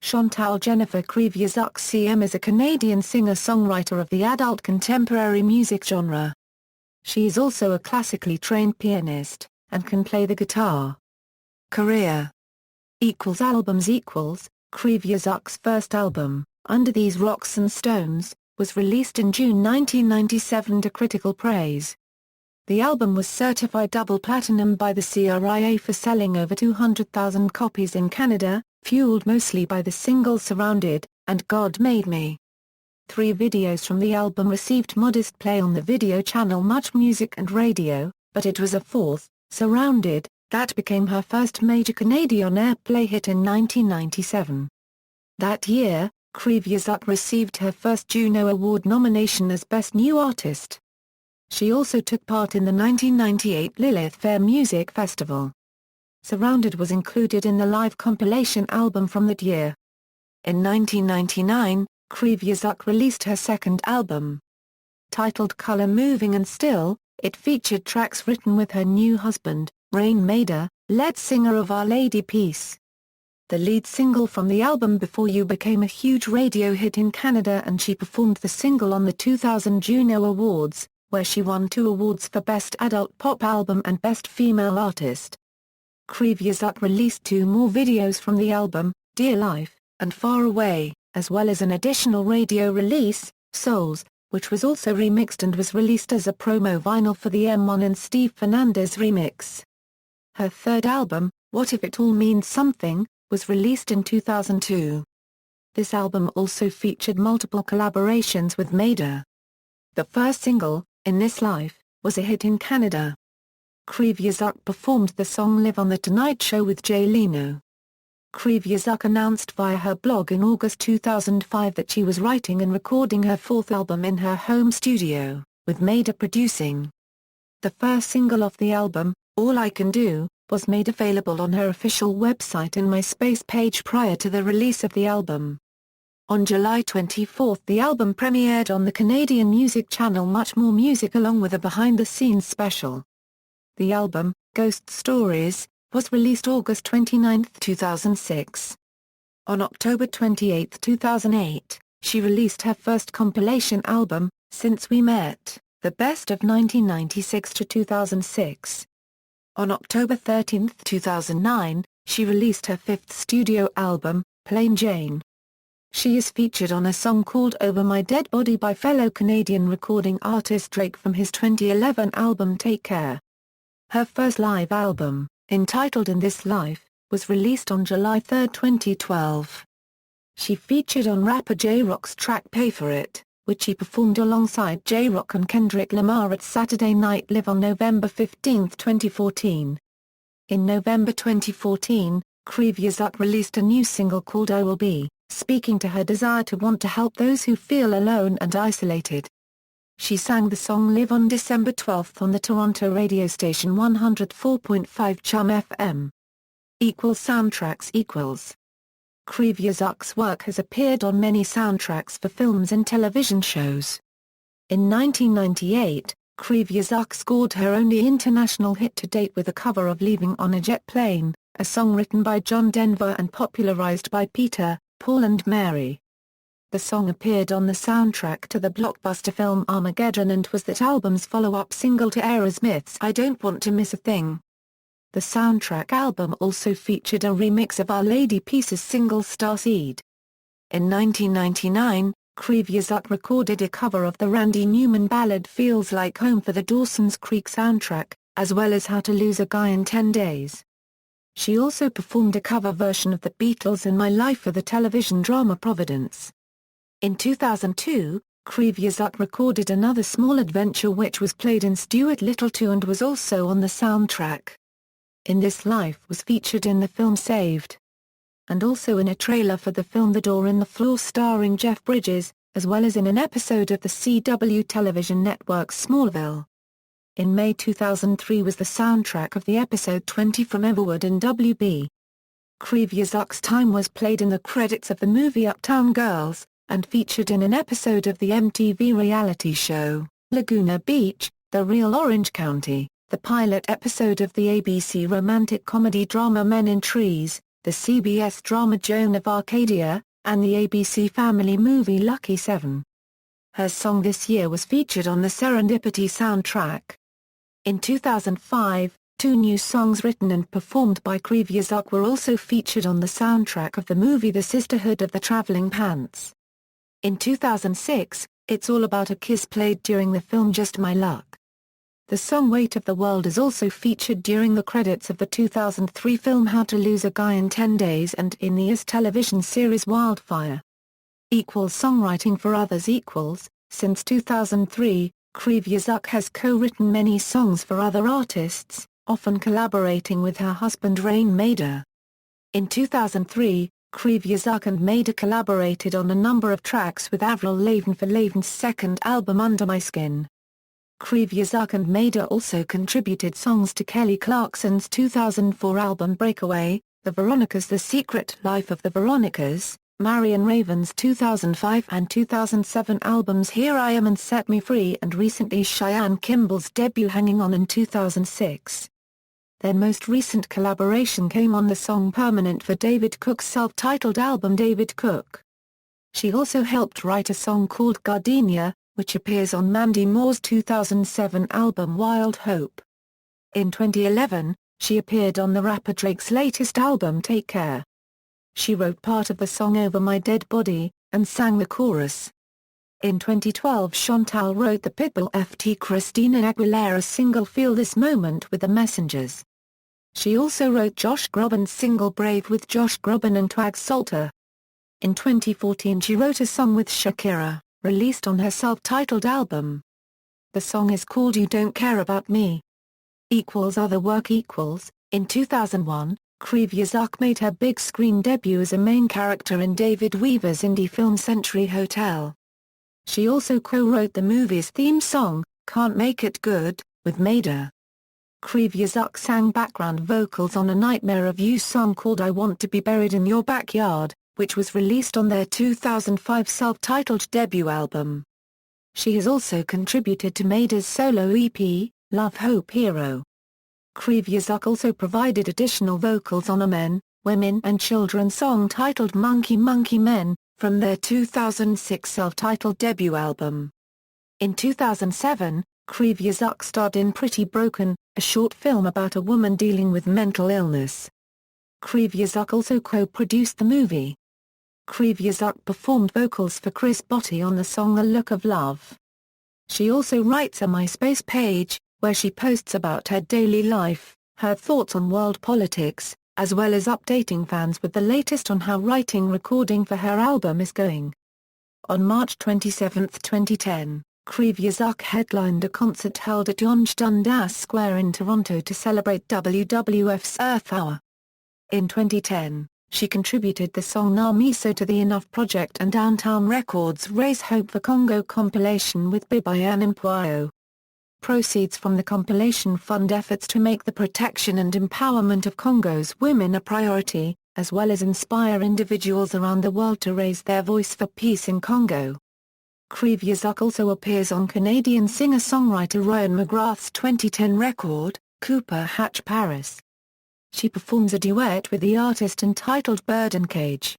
Chantal Jennifer Kreviazuk CM is a Canadian singer-songwriter of the adult contemporary music genre. She is also a classically trained pianist, and can play the guitar. Career Albums Kreviazuk's first album, Under These Rocks and Stones, was released in June 1997 to critical praise. The album was certified double platinum by the CIA for selling over 200,000 copies in Canada, fueled mostly by the singles Surrounded, and God Made Me. 3 videos from the album received modest play on the video channel Much Music and Radio, but it was a 4th, Surrounded, that became her first major Canadian airplay hit in 1997. That year, Kreviazuk received her first Juno Award nomination as Best New Artist. She also took part in the 1998 Lilith Fair Music Festival. Surrounded was included in the live compilation album from that year. In 1999, Kreviazuk released her second album. Titled Color Moving and Still, it featured tracks written with her new husband, Rain Maida, lead singer of Our Lady Peace. The lead single from the album Before You became a huge radio hit in Canada, and she performed the single on the 2000 Juno Awards, where she won 2 awards for Best Adult Pop Album and Best Female Artist. Kreviazuk released 2 more videos from the album, Dear Life, and Far Away, as well as an additional radio release, Souls, which was also remixed and was released as a promo vinyl for the M1 and Steve Fernandez remix. Her third album, What If It All Means Something, was released in 2002. This album also featured multiple collaborations with Maida. The first single, In This Life, was a hit in Canada. Kreviazuk performed the song live on The Tonight Show with Jay Leno. Kreviazuk announced via her blog in August 2005 that she was writing and recording her 4th album in her home studio, with Maida producing. The first single off the album, All I Can Do, was made available on her official website and MySpace page prior to the release of the album. On July 24 the album premiered on the Canadian music channel Much More Music along with a behind-the-scenes special. The album, Ghost Stories, was released August 29, 2006. On October 28, 2008, she released her first compilation album, Since We Met, The Best of 1996 to 2006. On October 13, 2009, she released her 5th studio album, Plain Jane. She is featured on a song called Over My Dead Body by fellow Canadian recording artist Drake from his 2011 album Take Care. Her first live album, entitled In This Life, was released on July 3, 2012. She featured on rapper J-Rock's track Pay For It, which she performed alongside J-Rock and Kendrick Lamar at Saturday Night Live on November 15, 2014. In November 2014, Kreviazuk released a new single called I Will Be, speaking to her desire to want to help those who feel alone and isolated. She sang the song live on December 12 on the Toronto radio station 104.5 Chum FM. Soundtracks. Kreviazuk's work has appeared on many soundtracks for films and television shows. In 1998, Kreviazuk scored her only international hit to date with a cover of Leaving on a Jet Plane, a song written by John Denver and popularized by Peter, Paul and Mary. The song appeared on the soundtrack to the blockbuster film Armageddon and was that album's follow-up single to Aerosmith's I Don't Want to Miss a Thing. The soundtrack album also featured a remix of Our Lady Peace's single Starseed. In 1999, Kreviazuk recorded a cover of the Randy Newman ballad Feels Like Home for the Dawson's Creek soundtrack, as well as How to Lose a Guy in 10 Days. She also performed a cover version of the Beatles' In My Life for the television drama Providence. In 2002, Kreviazuk recorded another small adventure which was played in Stuart Little 2 and was also on the soundtrack. In This Life was featured in the film Saved, and also in a trailer for the film The Door in the Floor starring Jeff Bridges, as well as in an episode of the CW television network's Smallville. In May 2003 was the soundtrack of the episode 20 from Everwood and WB. Kreviazuk's time was played in the credits of the movie Uptown Girls, and featured in an episode of the MTV reality show, Laguna Beach, The Real Orange County, the pilot episode of the ABC romantic comedy drama Men in Trees, the CBS drama Joan of Arcadia, and the ABC family movie Lucky 7. Her song This Year was featured on the Serendipity soundtrack. In 2005, 2 new songs written and performed by Kreviazuk were also featured on the soundtrack of the movie The Sisterhood of the Traveling Pants. In 2006, It's All About a Kiss played during the film Just My Luck. The song Weight of the World is also featured during the credits of the 2003 film How to Lose a Guy in 10 Days and in the US television series Wildfire. Songwriting for others. Since 2003, Kreviazuk has co-written many songs for other artists, often collaborating with her husband Rain Maida. In 2003, Kreviazuk and Maida collaborated on a number of tracks with Avril Lavigne for Lavigne's second album Under My Skin. Kreviazuk and Maida also contributed songs to Kelly Clarkson's 2004 album Breakaway, The Veronicas' The Secret Life of the Veronicas, Marion Raven's 2005 and 2007 albums Here I Am and Set Me Free, and recently Cheyenne Kimball's debut Hanging On in 2006. Their most recent collaboration came on the song Permanent for David Cook's self-titled album David Cook. She also helped write a song called Gardenia, which appears on Mandy Moore's 2007 album Wild Hope. In 2011, she appeared on the rapper Drake's latest album Take Care. She wrote part of the song Over My Dead Body, and sang the chorus. In 2012 Chantal wrote the Pitbull ft Christina Aguilera single Feel This Moment with the Messengers. She also wrote Josh Groban's single Brave with Josh Groban and Twag Salter. In 2014 she wrote a song with Shakira, released on her self-titled album. The song is called You Don't Care About Me. Other work. In 2001, Kreviazuk made her big screen debut as a main character in David Weaver's indie film Century Hotel. She also co-wrote the movie's theme song, Can't Make It Good, with Maida. Kreviazuk sang background vocals on a Nightmare of You song called I Want to Be Buried in Your Backyard, which was released on their 2005 self-titled debut album. She has also contributed to Maida's solo EP, Love Hope Hero. Kreviazuk also provided additional vocals on a Men, Women and Children song titled Monkey Monkey Men, from their 2006 self-titled debut album. In 2007, Kreviazuk starred in Pretty Broken, a short film about a woman dealing with mental illness. Kreviazuk also co-produced the movie. Kreviazuk performed vocals for Chris Botti on the song The Look of Love. She also writes a MySpace page, where she posts about her daily life, her thoughts on world politics, as well as updating fans with the latest on how recording for her album is going. On March 27, 2010, Kreviazuk headlined a concert held at Yonge Dundas Square in Toronto to celebrate WWF's Earth Hour. In 2010, she contributed the song Na Miso to the Enough Project and Downtown Records' Raise Hope for Congo compilation with Bibian Mpwayo. Proceeds from the compilation fund efforts to make the protection and empowerment of Congo's women a priority, as well as inspire individuals around the world to raise their voice for peace in Congo. Kreviazuk also appears on Canadian singer-songwriter Ryan McGrath's 2010 record, Cooper Hatch Paris. She performs a duet with the artist entitled Bird and Cage.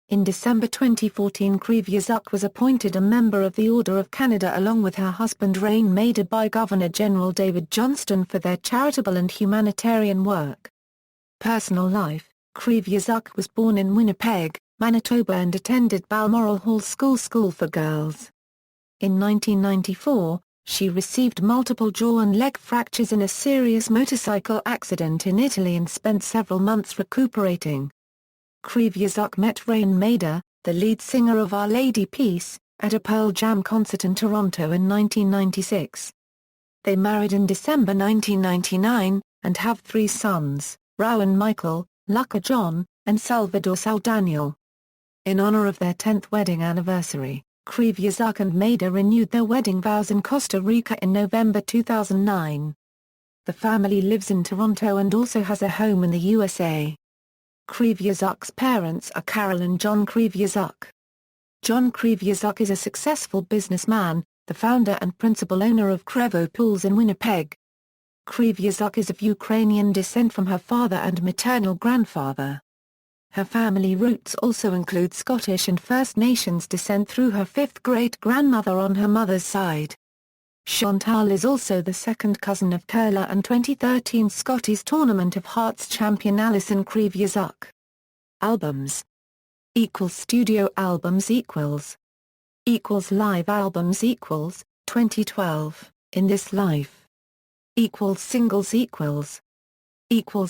In December 2014 Kreviazuk was appointed a member of the Order of Canada along with her husband Rain Maida by Governor-General David Johnston for their charitable and humanitarian work. Personal life. Kreviazuk was born in Winnipeg, Manitoba and attended Balmoral Hall School for Girls. In 1994, she received multiple jaw and leg fractures in a serious motorcycle accident in Italy and spent several months recuperating. Kreviazuk met Rain Maida, the lead singer of Our Lady Peace, at a Pearl Jam concert in Toronto in 1996. They married in December 1999, and have 3 sons, Rowan Michael, Luca John, and Salvador Sal Daniel. In honor of their 10th wedding anniversary, Kreviazuk and Maida renewed their wedding vows in Costa Rica in November 2009. The family lives in Toronto and also has a home in the USA. Kreviazuk's parents are Carol and John Kreviazuk. John Kreviazuk is a successful businessman, the founder and principal owner of Krevo Pools in Winnipeg. Kreviazuk is of Ukrainian descent from her father and maternal grandfather. Her family roots also include Scottish and First Nations descent through her fifth great-grandmother on her mother's side. Chantal is also the second cousin of curler and 2013 Scottish Tournament of Hearts champion Alison Kreviazuk. Albums Studio albums Live albums 2012, In This Life Singles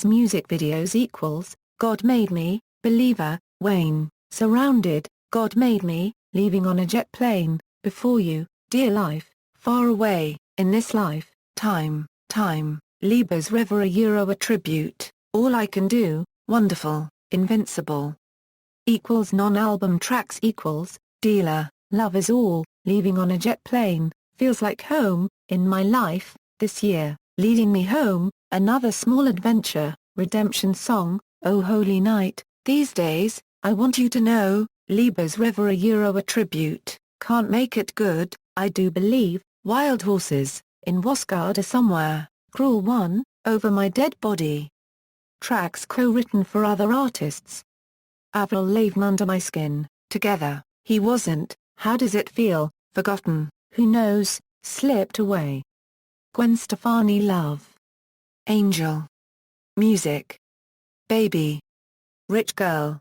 Music videos God Made Me, Believer, Wayne, Surrounded, God Made Me, Leaving on a Jet Plane, Before You, Dear Life, Far Away, In This Life, Time, Liebes River a Tribute, All I Can Do, Wonderful, Invincible. Non-album tracks Dealer, Love Is All, Leaving on a Jet Plane, Feels Like Home, In My Life, This Year, Leading Me Home, Another Small Adventure, Redemption Song, Oh Holy Night, These Days, I Want You to Know, Liebes River a Tribute, Can't Make It Good, I Do Believe, Wild Horses, In Wasgarda Somewhere, Cruel One, Over My Dead Body. Tracks co-written for other artists. Avril Lavigne Under My Skin, Together, He Wasn't, How Does It Feel, Forgotten, Who Knows, Slipped Away. Gwen Stefani Love. Angel. Music. Baby. Rich Girl.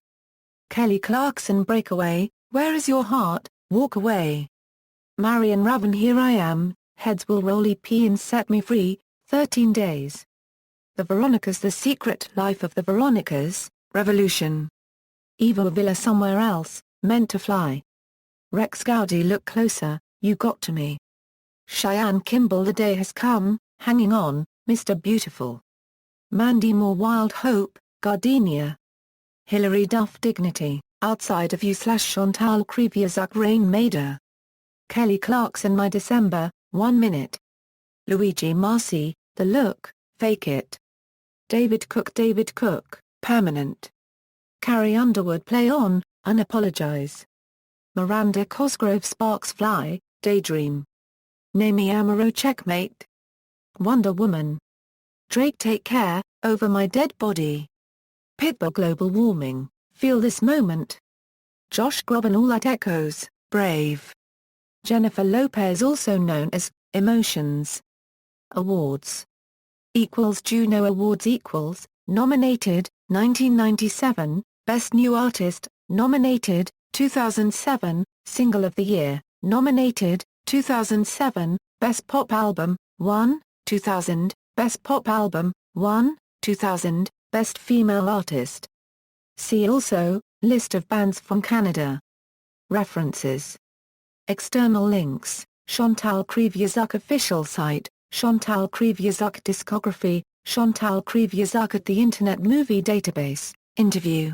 Kelly Clarkson Breakaway, Where Is Your Heart, Walk Away. Marion Raven Here I Am, Heads Will Roll EP and Set Me Free, 13 Days. The Veronicas The Secret Life of the Veronicas, Revolution. Eva Villa Somewhere Else, Meant to Fly. Rex Gowdy Look Closer, You Got to Me. Cheyenne Kimball The Day Has Come, Hanging On, Mr. Beautiful. Mandy Moore Wild Hope, Gardenia. Hilary Duff Dignity, Outside of You Chantal Kreviazuk Rainmaker. Kelly Clarkson My December, 1 Minute. Luigi Marci, The Look, Fake It. David Cook, Permanent. Carrie Underwood Play On, Unapologize. Miranda Cosgrove Sparks Fly, Daydream. Naomi Amaro Checkmate. Wonder Woman. Drake Take Care, Over My Dead Body. Pitbull Global Warming, Feel This Moment. Josh Groban All That Echoes, Brave. Jennifer Lopez also known as Emotions. Awards Juno Awards Nominated, 1997, Best New Artist, nominated, 2007, Single of the Year, nominated, 2007, Best Pop Album, 2000, Best Pop Album, 2000, Best Female Artist. See also, List of bands from Canada. References. External links, Chantal Kreviazuk official site, Chantal Kreviazuk discography, Chantal Kreviazuk at the Internet Movie Database, interview.